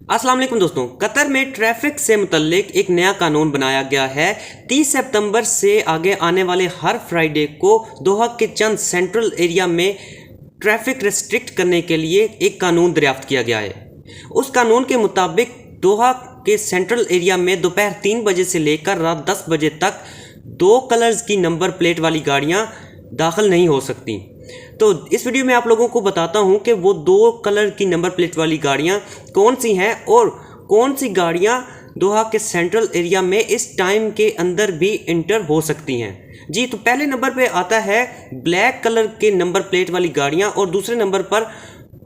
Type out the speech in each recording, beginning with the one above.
अस्सलाम वालेकुम दोस्तों, कतर में ट्रैफिक से मुतल्लिक एक नया कानून बनाया गया है। 30 सितंबर से आगे आने वाले हर फ्राइडे को दोहा के चंद सेंट्रल एरिया में ट्रैफिक रेस्ट्रिक्ट करने के लिए एक कानून दरियाफ्त किया गया है। उस कानून के मुताबिक दोहा के सेंट्रल एरिया में दोपहर 3 बजे से लेकर रात 10 बजे तक 2 कलर्स की नंबर प्लेट वाली गाड़ियाँ दाखिल नहीं हो सकती। तो इस वीडियो में आप लोगों को बताता हूं कि वो 2 कलर की नंबर प्लेट वाली गाड़ियां कौन सी हैं और कौन सी गाड़ियां दोहा के सेंट्रल एरिया में इस टाइम के अंदर भी इंटर हो सकती हैं। जी, तो पहले नंबर पे आता है ब्लैक कलर के नंबर प्लेट वाली गाड़ियां और दूसरे नंबर पर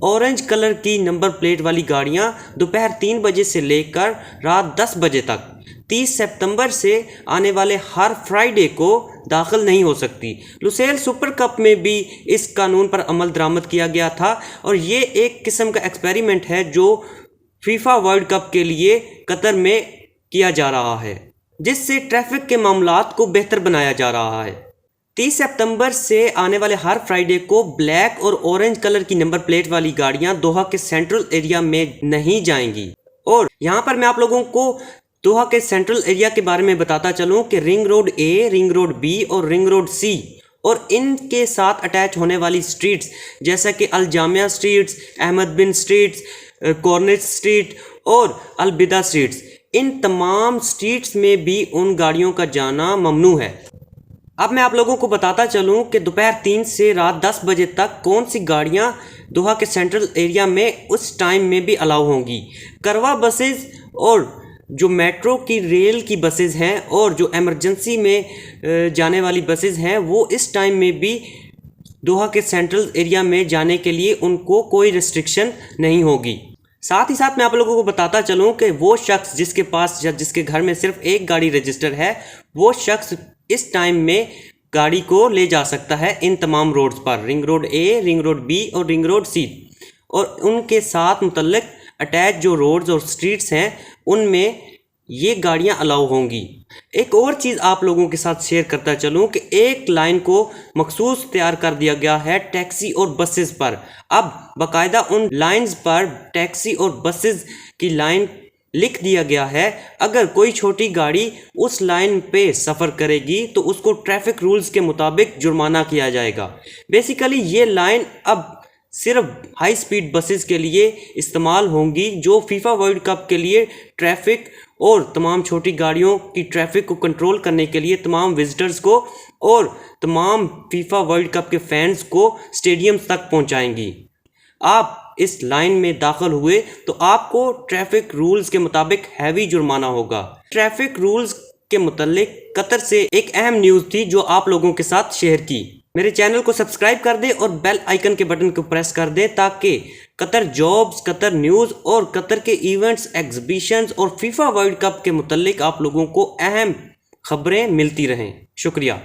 ऑरेंज कलर की नंबर प्लेट वाली गाड़ियां दोपहर 3 बजे से लेकर रात 10 बजे तक 30 सितंबर से आने वाले हर फ्राइडे को दाखिल नहीं हो सकती। लुसेल सुपर कप में भी इस कानून पर अमल दरामद किया गया था और ये एक किस्म का एक्सपेरिमेंट है जो फीफा वर्ल्ड कप के लिए कतर में किया जा रहा है, जिससे ट्रैफिक के मामलात को बेहतर बनाया जा रहा है। 30 सितंबर से आने वाले हर फ्राइडे को ब्लैक और ऑरेंज कलर की नंबर प्लेट वाली गाड़ियां दोहा के सेंट्रल एरिया में नहीं जाएंगी। और यहाँ पर मैं आप लोगों को दोहा के सेंट्रल एरिया के बारे में बताता चलूँ कि रिंग रोड ए, रिंग रोड बी और रिंग रोड सी और इनके साथ अटैच होने वाली स्ट्रीट्स जैसा कि अल जामिया स्ट्रीट्स, अहमद बिन स्ट्रीट्स, कॉर्निश स्ट्रीट और अल बिदा स्ट्रीट्स, इन तमाम स्ट्रीट्स में भी उन गाड़ियों का जाना ममनू है। अब मैं आप लोगों को बताता चलूँ कि दोपहर 3 से रात 10 बजे तक कौन सी गाड़ियाँ दोहा के सेंट्रल एरिया में उस टाइम में भी अलाउ होंगी। करवा बसेस और जो मेट्रो की रेल की बसेस हैं और जो एमरजेंसी में जाने वाली बसेस हैं वो इस टाइम में भी दोहा के सेंट्रल एरिया में जाने के लिए उनको कोई रिस्ट्रिक्शन नहीं होगी। साथ ही साथ मैं आप लोगों को बताता चलूँ कि वो शख्स जिसके पास या जिसके घर में सिर्फ एक गाड़ी रजिस्टर है वो शख्स इस टाइम में गाड़ी को ले जा सकता है इन तमाम रोड्स पर, रिंग रोड ए, रिंग रोड बी और रिंग रोड सी, और उनके साथ मुतल्लिक अटैच जो रोड्स और स्ट्रीट्स हैं उनमें ये गाड़ियां अलाउ होंगी। एक और चीज़ आप लोगों के साथ शेयर करता चलूं कि एक लाइन को मखसूस तैयार कर दिया गया है टैक्सी और बसेस पर। अब बाकायदा उन लाइंस पर टैक्सी और बसेस की लाइन लिख दिया गया है। अगर कोई छोटी गाड़ी उस लाइन पे सफ़र करेगी तो उसको ट्रैफिक रूल्स के मुताबिक जुर्माना किया जाएगा। बेसिकली ये लाइन अब सिर्फ हाई स्पीड बसेस के लिए इस्तेमाल होंगी जो फीफा वर्ल्ड कप के लिए ट्रैफिक और तमाम छोटी गाड़ियों की ट्रैफिक को कंट्रोल करने के लिए तमाम विजिटर्स को और तमाम फीफा वर्ल्ड कप के फैंस को स्टेडियम्स तक पहुंचाएंगी। आप इस लाइन में दाखिल हुए तो आपको ट्रैफिक रूल्स के मुताबिक हैवी जुर्माना होगा। ट्रैफिक रूल्स के मुतल्लिक कतर से एक अहम न्यूज़ थी जो आप लोगों के साथ शेयर की। मेरे चैनल को सब्सक्राइब कर दें और बेल आइकन के बटन को प्रेस कर दें ताकि कतर जॉब्स, कतर न्यूज़ और कतर के इवेंट्स, एग्जीबिशंस और फीफा वर्ल्ड कप के मुतल्लिक आप लोगों को अहम खबरें मिलती रहें। शुक्रिया।